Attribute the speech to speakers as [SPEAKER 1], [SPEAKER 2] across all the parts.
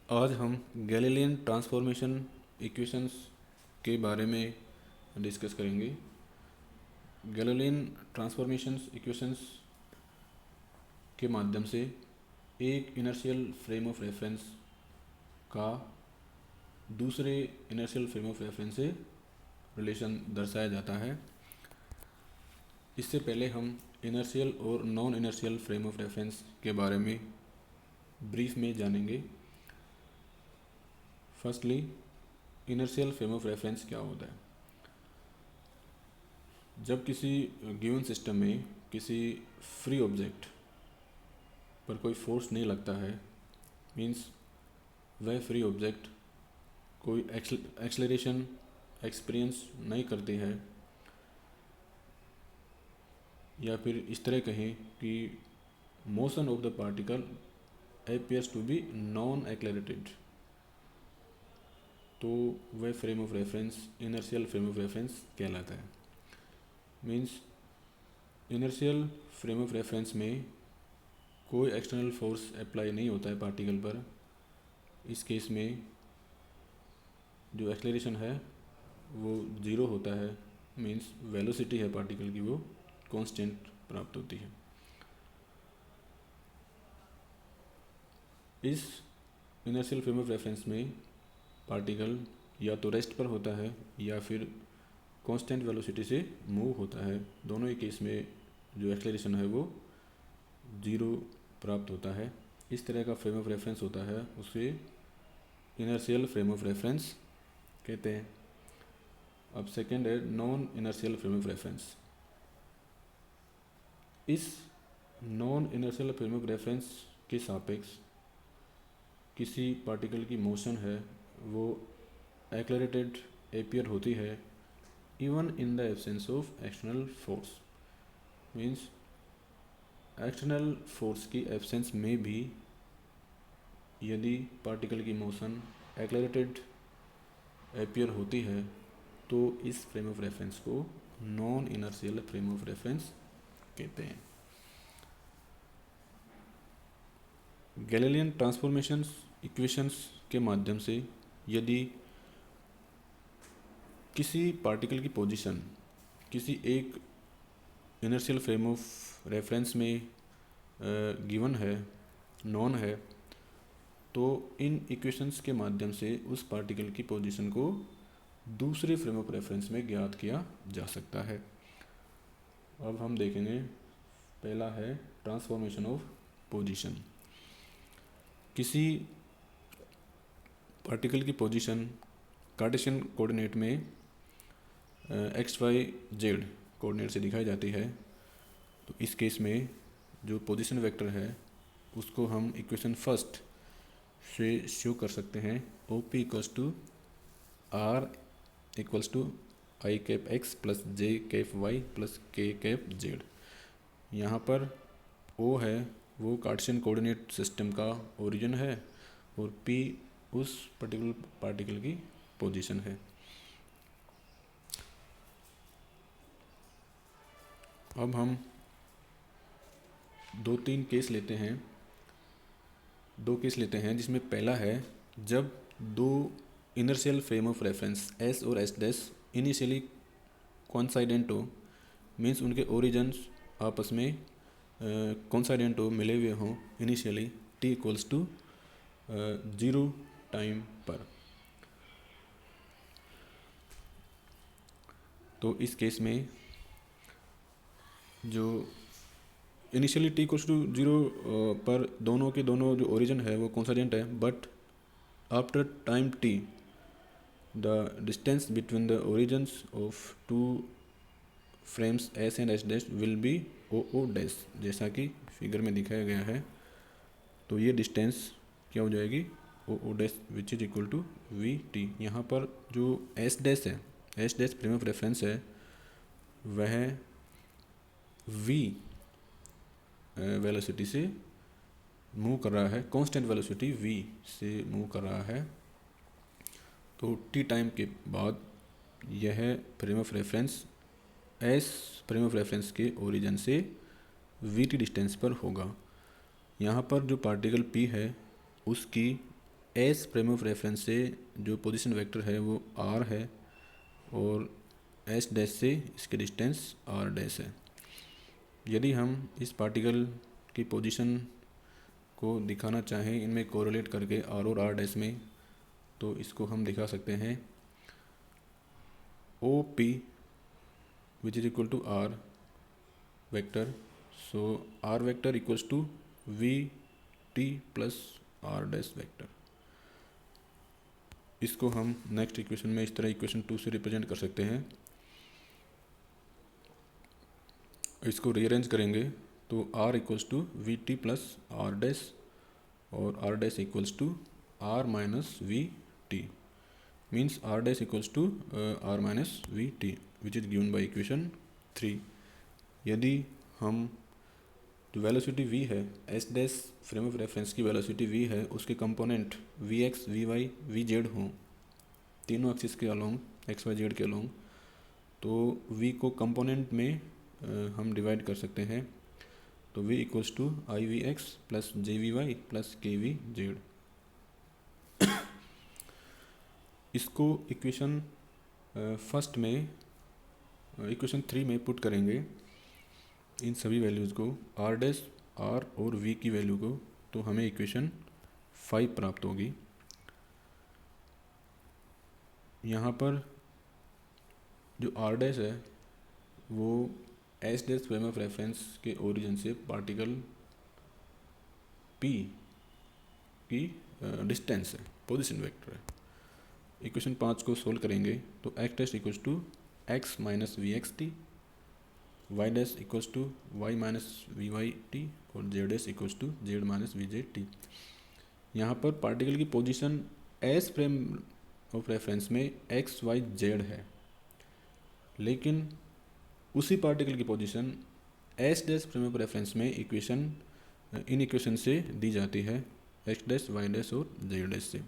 [SPEAKER 1] आज हम Galilean transformation equations के बारे में डिस्कस करेंगे। गैलीलियन ट्रांसफॉर्मेशंस इक्वेशंस के माध्यम से एक इनर्शियल फ्रेम ऑफ रेफरेंस का दूसरे इनर्शियल फ्रेम ऑफ रेफरेंस से रिलेशन दर्शाया जाता है। इससे पहले हम इनर्शियल और non inertial frame of reference के बारे में ब्रीफ में जानेंगे। Firstly, inertial frame of reference क्या होता है? जब किसी गिवन सिस्टम में किसी फ्री ऑब्जेक्ट पर कोई फोर्स नहीं लगता है, मींस वह फ्री ऑब्जेक्ट कोई एक्सेलरेशन एक्सपीरियंस नहीं करती है, या फिर इस तरह कहें कि motion of the particle appears to be non accelerated, तो वह frame of reference inertial frame of reference कहलाता है। Means inertial frame of reference में कोई एक्सटर्नल फोर्स अप्लाई नहीं होता है पार्टिकल पर। इस केस में जो एक्सेलरेशन है वो ज़ीरो होता है, मींस वेलोसिटी है पार्टिकल की वो कांस्टेंट प्राप्त होती है। इस इनर्शियल फ्रेम ऑफ रेफरेंस में पार्टिकल या तो रेस्ट पर होता है या फिर कांस्टेंट वेलोसिटी से मूव होता है। दोनों ही केस में जो एक्सेलरेशन है वो ज़ीरो प्राप्त होता है। इस तरह का फ्रेम ऑफ रेफरेंस होता है, उसे इनर्शियल फ्रेम ऑफ रेफरेंस कहते हैं। अब सेकेंड है non inertial frame of reference. इस non inertial frame of reference के सापेक्ष किसी पार्टिकल की मोशन है वो एक्सेलरेटेड अपीयर होती है even in the absence of external force. Means external force की एब्सेंस में भी यदि पार्टिकल की मोशन एक्सेलरेटेड अपीयर होती है तो इस फ्रेम ऑफ रेफरेंस को non inertial frame of reference कहते हैं। गैलीलियन ट्रांसफॉर्मेशंस इक्वेशंस के माध्यम से यदि किसी पार्टिकल की पोजीशन किसी एक इनर्शियल फ्रेम ऑफ रेफरेंस में गिवन है, नॉन है, तो इन इक्वेशंस के माध्यम से उस पार्टिकल की पोजीशन को दूसरे फ्रेम ऑफ रेफरेंस में ज्ञात किया जा सकता है। अब हम देखेंगे, पहला है ट्रांसफॉर्मेशन ऑफ पोजीशन। किसी पार्टिकल की पोजीशन कार्टेशियन कोऑर्डिनेट में एक्स वाई जेड कोऑर्डिनेट से दिखाई जाती है, तो इस केस में जो पोजीशन वेक्टर है उसको हम इक्वेशन फर्स्ट से शो कर सकते हैं। O P equals to R equals to I cap X plus J cap Y plus K cap Z. यहाँ पर ओ है वो कार्टेशियन कोऑर्डिनेट सिस्टम का ओरिजिन है और पी उस पर्टिकुलर पार्टिकल की पोजीशन है। अब हम दो केस लेते हैं जिसमें पहला है जब दो inertial frame of reference S और एस डैश इनिशियली कोइंसाइडेंट हो, मीन्स उनके ओरिजिन्स आपस में कोइंसाइडेंट हो, मिले हुए हों initially T equals to 0 time पर। तो इस केस में जो इनिशियली टी इक्वल्स टू 0 पर दोनों के दोनों जो ओरिजिन है वो कोइंसाइडेंट है, but after time T the distance between the origins of two frames S and S dash will be O O dash, जैसा कि फिगर में दिखाया गया है। तो ये डिस्टेंस क्या हो जाएगी, O O dash which is equal to V T. यहाँ पर जो एस डैश है, S dash frame of reference है, वह वी वेलोसिटी से मूव कर रहा है, कांस्टेंट वेलोसिटी वी से मूव कर रहा है। तो टी टाइम के बाद यह frame of reference S frame of reference के ओरिजिन से वी टी डिस्टेंस पर होगा। यहाँ पर जो पार्टिकल पी है उसकी एस फ्रेम ऑफ रेफरेंस से जो पोजीशन वेक्टर है वो आर है और एस डैश से इसके डिस्टेंस आर डैश है। यदि हम इस पार्टिकल की पोजीशन को दिखाना चाहें इनमें कोरिलेट करके आर और आर डैश में, तो इसको हम दिखा सकते हैं O P which is equal to R vector. So R vector equals to V T plus R dash vector. इसको हम नेक्स्ट इक्वेशन में इस तरह इक्वेशन 2 से रिप्रेजेंट कर सकते हैं। इसको रीअरेंज करेंगे तो r equals to V T plus R dash और r dash equals to r minus V T, means r dash equals to r minus V T which is given by equation 3। यदि हम जो velocity v है S dash frame of reference की velocity v है उसके component V X V Y V Z हों तीनों axis के अलोंग एक्स वाई जेड के अलोंग, तो v को कंपोनेंट में हम डिवाइड कर सकते हैं। तो v equals to I V X plus J V Y plus K V Z. इसको इक्वेशन फर्स्ट में इक्वेशन 3 में पुट करेंगे इन सभी वैल्यूज़ को आर डैश आर और v की वैल्यू को, तो हमें इक्वेशन 5 प्राप्त होगी। यहाँ पर जो आर डैश है वो S dash frame of reference के ओरिजिन से पार्टिकल p की डिस्टेंस है, पोजीशन वेक्टर है। इक्वेशन 5 को सोल्व करेंगे तो X dash equals to X minus V X T, Y dash equals to Y minus V Y T और Z dash equals to Z minus V Z T. यहाँ पर particle की position S frame of reference में X Y Z है, लेकिन उसी particle की position S dash frame of reference में इन इक्वेशन से दी जाती है एक्स डैश वाई डैश और जेड डैश से।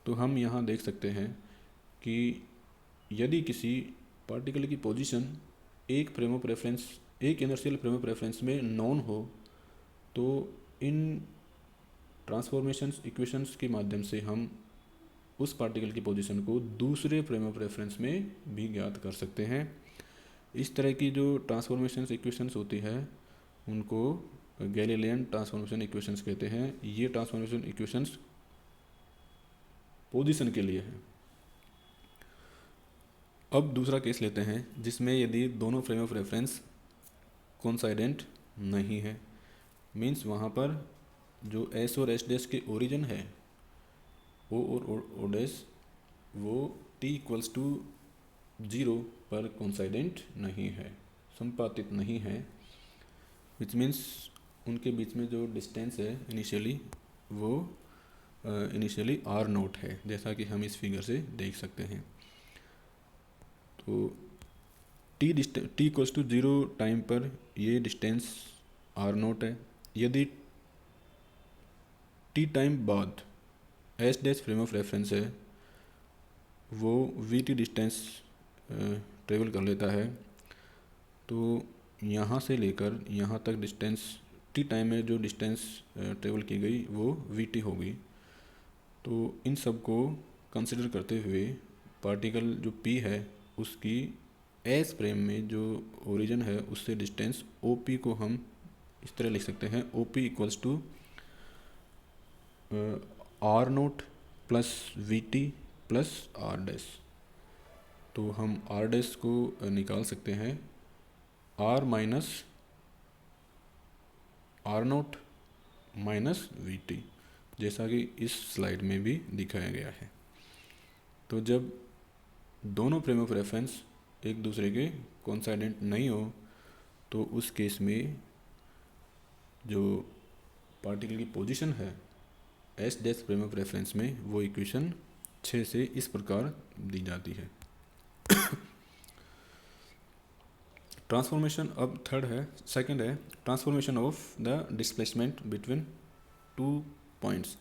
[SPEAKER 1] तो हम यहाँ देख सकते हैं कि यदि किसी पार्टिकल की पोजीशन एक फ्रेम ऑफ रेफरेंस एक इनर्शियल फ्रेम ऑफ रेफरेंस में नॉन हो तो इन ट्रांसफॉर्मेशंस इक्वेशंस के माध्यम से हम उस पार्टिकल की पोजीशन को दूसरे फ्रेम ऑफ रेफरेंस में भी ज्ञात कर सकते हैं। इस तरह की जो ट्रांसफॉर्मेशंस इक्वेशंस होती है उनको गैलीलियन ट्रांसफॉर्मेशन इक्वेशंस कहते हैं। ये ट्रांसफॉर्मेशन इक्वेशंस पोजीशन के लिए है। अब दूसरा केस लेते हैं जिसमें यदि दोनों फ्रेम ऑफ रेफरेंस कोइंसाइडेंट नहीं है, मीन्स वहाँ पर जो एस और एस डैश के ओरिजिन है ओ और ओ डैश वो टी इक्वल्स टू 0 पर कोइंसाइडेंट नहीं है, संपातित नहीं है, विच मीन्स उनके बीच में जो डिस्टेंस है वो इनिशियली आर नोट है, जैसा कि हम इस फिगर से देख सकते हैं। तो टी इक्वल्स टू 0 टाइम पर ये डिस्टेंस आर नोट है। यदि टी टाइम बाद S dash frame of reference है वो वी टी डिस्टेंस ट्रेवल कर लेता है, तो यहाँ से लेकर यहाँ तक डिस्टेंस टी टाइम में जो डिस्टेंस ट्रेवल की गई वो वी टी होगी। तो इन सब को कंसिडर करते हुए पार्टिकल जो पी है उसकी एस फ्रेम में जो ओरिजिन है उससे डिस्टेंस ओ पी को हम इस तरह लिख सकते हैं O P equals to R naught plus V T plus R dash. तो हम आर डैश को निकाल सकते हैं R minus R naught minus V T, जैसा कि इस स्लाइड में भी दिखाया गया है। तो जब दोनों फ्रेम ऑफ रेफरेंस एक दूसरे के कोइंसाइडेंट नहीं हो तो उस केस में जो पार्टिकल की पोजीशन है S dash frame of reference में वो इक्वेशन 6 से इस प्रकार दी जाती है। ट्रांसफॉर्मेशन अब सेकंड है transformation of the displacement between 2 points.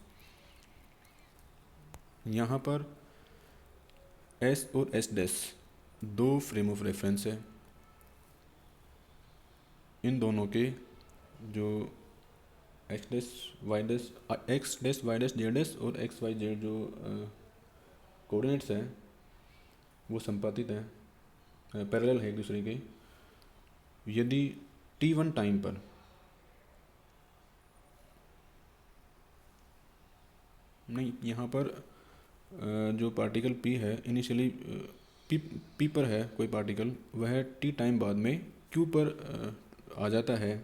[SPEAKER 1] यहाँ पर एस और एस डैश दो फ्रेम ऑफ रेफरेंस है, इन दोनों के जो X dash Y dash Z dash और एक्स वाई जेड जो कोऑर्डिनेट्स हैं वो संपातित हैं, पैरेलल है एक दूसरे के। यदि t1 टाइम पर नहीं, यहाँ पर जो पार्टिकल p है इनिशियली p पर है कोई पार्टिकल, वह t टाइम बाद में q पर आ जाता है,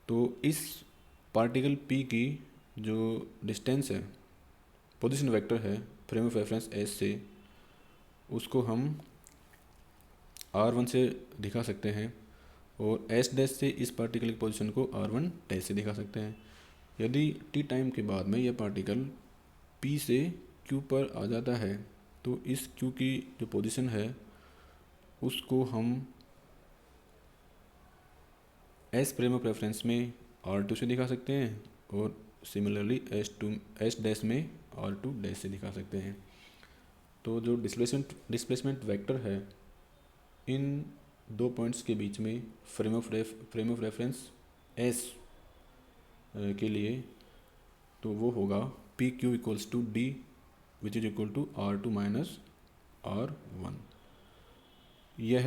[SPEAKER 1] तो इस पार्टिकल p की जो डिस्टेंस है, पोजीशन वेक्टर है फ्रेम ऑफ रेफरेंस s से, उसको हम r1 से दिखा सकते हैं और s डैश से इस पार्टिकल की पोजीशन को r1 डैश से दिखा सकते हैं। यदि t टाइम के बाद में यह पार्टिकल p से q पर आ जाता है तो इस q की जो पोजीशन है उसको हम s फ्रेम ऑफ रेफरेंस में r2 से दिखा सकते हैं और सिमिलरली s डैश में r2 डैश से दिखा सकते हैं। तो जो डिस्प्लेसमेंट वेक्टर है इन दो पॉइंट्स के बीच में फ्रेम ऑफ रेफरेंस s के लिए, तो वो होगा P Q equals to D which is equal to r2 minus r1। यह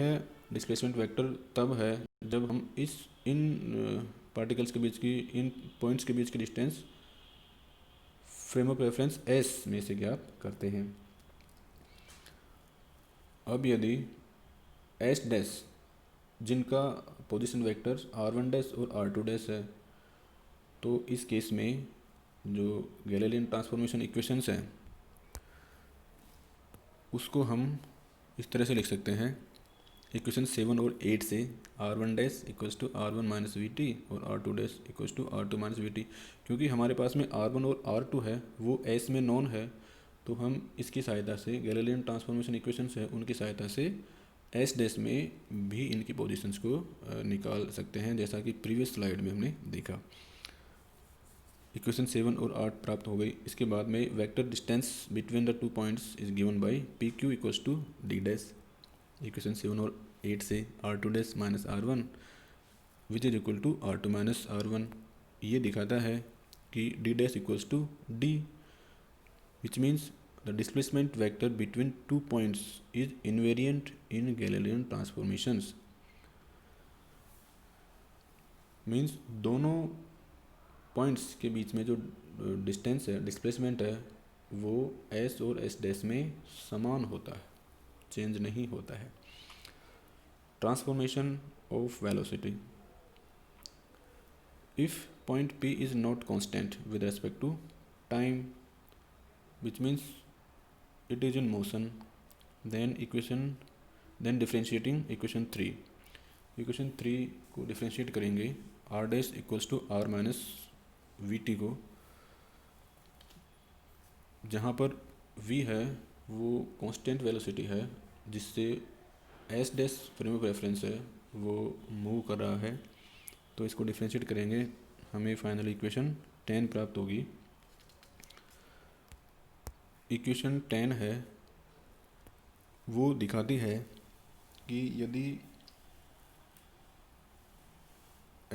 [SPEAKER 1] डिस्प्लेसमेंट वेक्टर तब है जब हम इन पार्टिकल्स के बीच की, इन पॉइंट्स के बीच की distance frame of reference s में से ज्ञात करते हैं। अब यदि s डैश जिनका पोजीशन वेक्टर r1 डैश और r2 डैश है, तो इस केस में जो गैलीलियन ट्रांसफॉर्मेशन इक्वेशंस हैं उसको हम इस तरह से लिख सकते हैं। इक्वेशन 7 और 8 से r1 dash equals to r1 minus V T और r2 dash equals to r2 minus V T. क्योंकि हमारे पास में r1 और r2 है वो s में नॉन है, तो हम इसकी सहायता से गैलीलियन ट्रांसफॉर्मेशन इक्वेशंस है उनकी सहायता से s डैश में भी इनकी पोजीशंस को निकाल सकते हैं, जैसा कि प्रीवियस स्लाइड में हमने देखा। इक्वेशन 7 और 8 प्राप्त हो गई। इसके बाद में vector distance between the two points is given by P Q equals to D dash. Equation 7 और 8 से r2 dash minus r1 which is equal to r2 minus r1 ये दिखाता है कि d dash equals to d, which means the displacement vector between two points is invariant in Galilean transformations. Means दोनों पॉइंट्स के बीच में जो डिस्टेंस है, डिस्प्लेसमेंट है, वो s और s डैश में समान होता है, चेंज नहीं होता है। Transformation of velocity. If point p is not constant with respect to time which means it is in motion, then differentiating equation 3 को डिफ्रेंशिएट करेंगे r dash equals to r minus V T को, जहाँ पर v है वो constant velocity है जिससे s dash frame of reference है वो मूव कर रहा है। तो इसको डिफ्रेंशिएट करेंगे, हमें फाइनल इक्वेशन 10 प्राप्त होगी। इक्वेशन 10 है वो दिखाती है कि यदि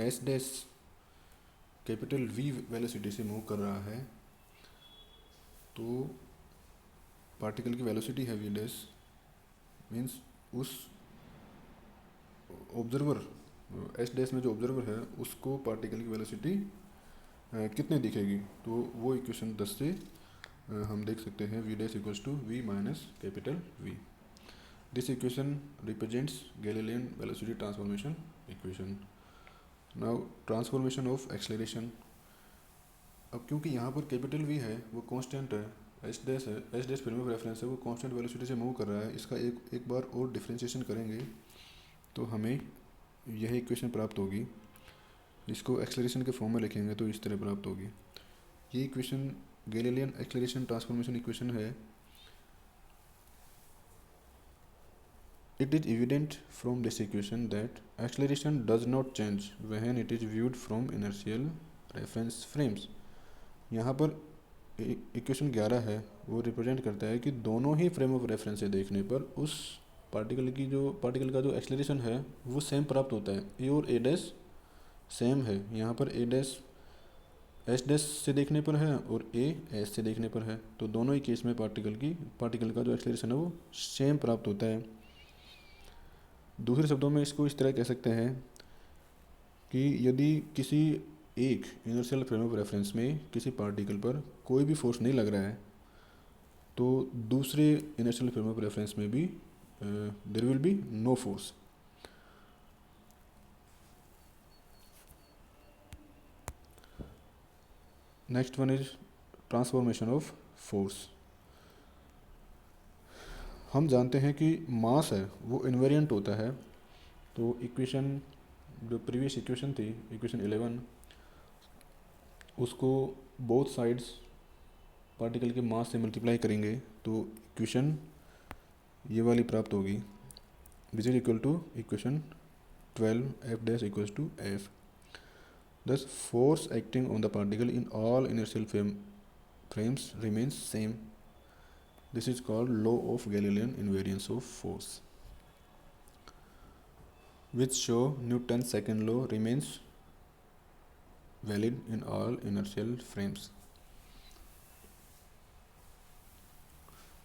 [SPEAKER 1] s dash capital V velocity से मूव कर रहा है तो पार्टिकल की वेलोसिटी है v डैश, मीन्स उस ऑब्जर्वर s डैश में जो ऑब्जर्वर है उसको पार्टिकल की वेलोसिटी कितने दिखेगी, तो वो इक्वेशन 10 से हम देख सकते हैं v dash equals to v minus capital V। This equation represents Galilean velocity transformation equation. Now transformation of acceleration. अब क्योंकि यहाँ पर कैपिटल V है वो कांस्टेंट है, s dash frame of reference है वो कांस्टेंट वेलोसिटी से मूव कर रहा है, इसका एक बार और डिफ्रेंशिएशन करेंगे तो हमें यह इक्वेशन प्राप्त होगी। इसको एक्सेलरेशन के फॉर्म में लिखेंगे तो इस तरह प्राप्त होगी। ये equation Galilean acceleration transformation equation है। It is evident from this equation that acceleration does not change when it is viewed from inertial reference frames। यहाँ पर इक्वेशन 11 है वो रिप्रेजेंट करता है कि दोनों ही फ्रेम ऑफ रेफरेंस से देखने पर उस पार्टिकल का जो एक्सेलरेशन है वो सेम प्राप्त होता है। ए और ए डैश सेम है, यहाँ पर ए डैश एस डैश से देखने पर है और ए एस से देखने पर है, तो दोनों ही केस में पार्टिकल का जो एक्सेलरेशन है वो सेम प्राप्त होता है। दूसरे शब्दों में इसको इस तरह कह सकते हैं कि यदि किसी एक इनर्शियल फ्रेम ऑफ रेफरेंस में किसी पार्टिकल पर कोई भी फोर्स नहीं लग रहा है, तो दूसरे इनर्शियल फ्रेम ऑफ रेफरेंस में भी there will be no force. Next one is transformation of force. हम जानते हैं कि मास है वो इन्वेरिएंट होता है, तो इक्वेशन जो प्रीवियस इक्वेशन थी, इक्वेशन 11, उसको बोथ साइड्स पार्टिकल के मास से मल्टीप्लाई करेंगे तो इक्वेशन ये वाली प्राप्त होगी, which is equal to equation 12 F dash equals to F. Thus, force acting on the particle in all inertial frames remains same. This is called law of Galilean invariance of force, which show Newton's second law remains valid in all inertial frames.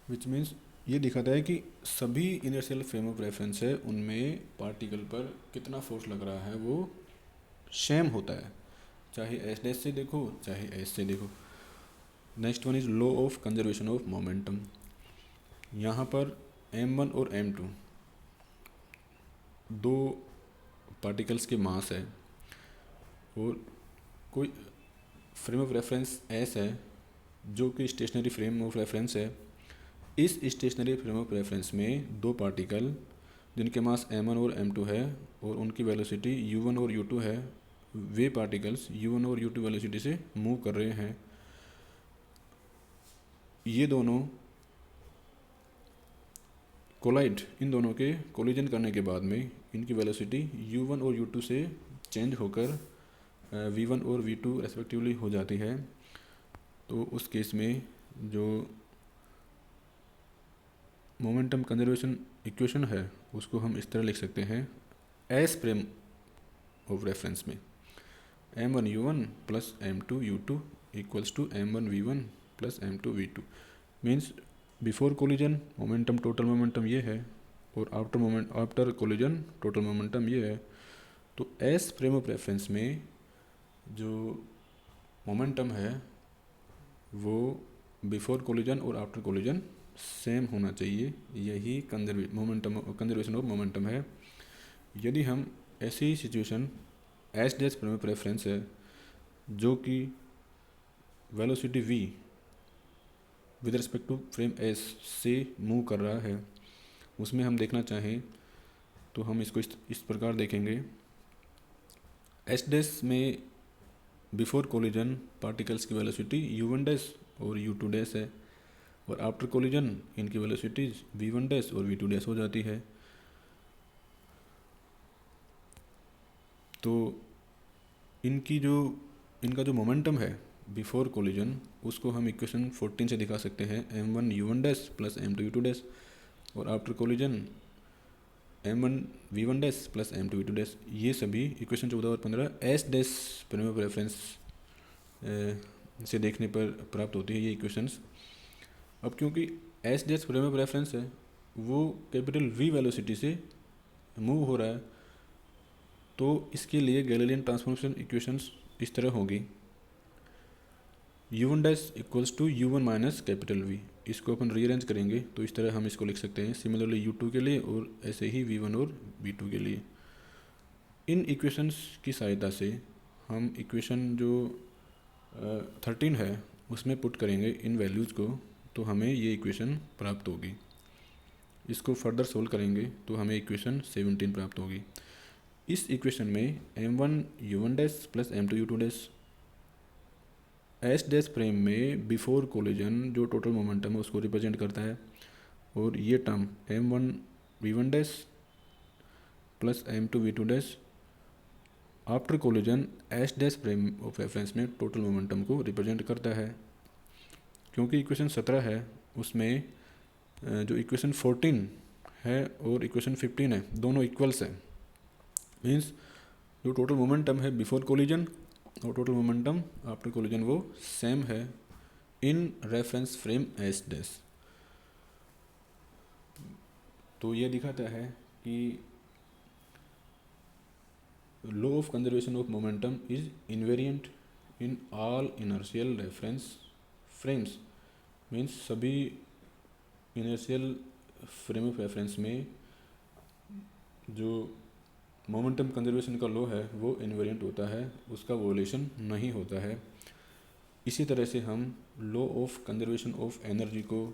[SPEAKER 1] Which means ये दिखाता है कि सभी inertial frame of reference है उनमें particle पर कितना force लग रहा है वो सेम होता है, चाहे एस डैश से देखो चाहे एस से देखो। Next one is law of conservation of momentum. यहाँ पर m1 और m2 दो पार्टिकल्स के मास है और कोई फ्रेम ऑफ रेफरेंस s है जो कि स्टेशनरी फ्रेम ऑफ रेफरेंस है। इस स्टेशनरी फ्रेम ऑफ रेफरेंस में दो पार्टिकल जिनके मास m1 और m2 है और उनकी वेलोसिटी u1 और u2 है, वे पार्टिकल्स u1 और u2 वेलोसिटी से मूव कर रहे हैं। ये दोनों कोलाइड, इन दोनों के कोलिजन करने के बाद में इनकी वेलोसिटी u1 और u2 से चेंज होकर v1 और v2 रेस्पेक्टिवली हो जाती है। तो उस केस में जो मोमेंटम कंजर्वेशन इक्वेशन है उसको हम इस तरह लिख सकते हैं, एस फ्रेम ऑफ रेफरेंस में m1 u1 plus m2 u2 equals to m1 v1 plus m2 v2। Means before collision momentum total momentum ये है और आफ्टर कोलिजन टोटल मोमेंटम ये है। तो एस फ्रेम ऑफ रेफरेंस में जो मोमेंटम है वो बिफोर कोलिजन और आफ्टर कोलिजन सेम होना चाहिए, यही कंजर्वेशन ऑफ मोमेंटम है। यदि हम ऐसी situation S dash frame of reference है जो कि velocity v with respect to frame s से मूव कर रहा है, उसमें हम देखना चाहें तो हम इसको इस प्रकार देखेंगे। एस डैश में बिफोर कोलिजन पार्टिकल्स की वेलोसिटी u1 डैश और u2 डैश है और आफ्टर कोलिजन इनकी वेलोसिटीज v1 डैश और v2 डैश हो जाती है। तो इनका जो मोमेंटम है बिफोर कोलिजन उसको हम इक्वेशन 14 से दिखा सकते हैं, m1 u1 dash plus m2 u2 dash और after collision m1 v1 dash plus m2 v2 dash. ये सभी इक्वेशन 14 और 15 S dash frame of reference से देखने पर प्राप्त होती है ये इक्वेशंस। अब क्योंकि S dash frame of reference है वो कैपिटल v वेलोसिटी से मूव हो रहा है, तो इसके लिए गैलीलियन ट्रांसफॉर्मेशन इक्वेशंस इस तरह होगी, u1 dash equals to u1 minus capital v। इसको अपन रीअरेंज करेंगे तो इस तरह हम इसको लिख सकते हैं, सिमिलरली u2 के लिए और ऐसे ही v1 और v2 के लिए। इन इक्वेशंस की सहायता से हम इक्वेशन जो 13 है उसमें पुट करेंगे इन वैल्यूज़ को, तो हमें ये इक्वेशन प्राप्त होगी। इसको फर्दर सोल्व करेंगे तो हमें इक्वेशन 17 प्राप्त होगी। इस इक्वेशन में m1 u1 dash plus m2 u2 dash S dash frame में बिफोर कोलिजन जो टोटल मोमेंटम है उसको रिप्रेजेंट करता है और ये term m1 v1 dash plus m2 v2 dash after collision S dash frame of reference में टोटल मोमेंटम को रिप्रेजेंट करता है। क्योंकि इक्वेशन 17 है उसमें जो इक्वेशन 14 है और इक्वेशन 15 है दोनों इक्वल्स है, मीन्स जो टोटल मोमेंटम है बिफोर कोलिजन और टोटल मोमेंटम आफ्टर कोलिजन वो सेम है in reference frame S dash. तो ये दिखाता है कि law of conservation of momentum is invariant in all inertial reference frames. Means सभी इनर्शियल फ्रेम ऑफ रेफरेंस में जो मोमेंटम कंजर्वेशन का लॉ है वो इनवेरिएंट होता है, उसका वोलेशन नहीं होता है। इसी तरह से हम law of conservation of energy को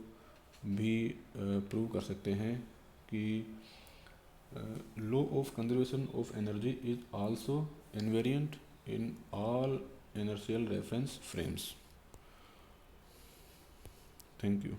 [SPEAKER 1] भी प्रूव कर सकते हैं कि law of conservation of energy is also invariant in all inertial reference frames. Thank you.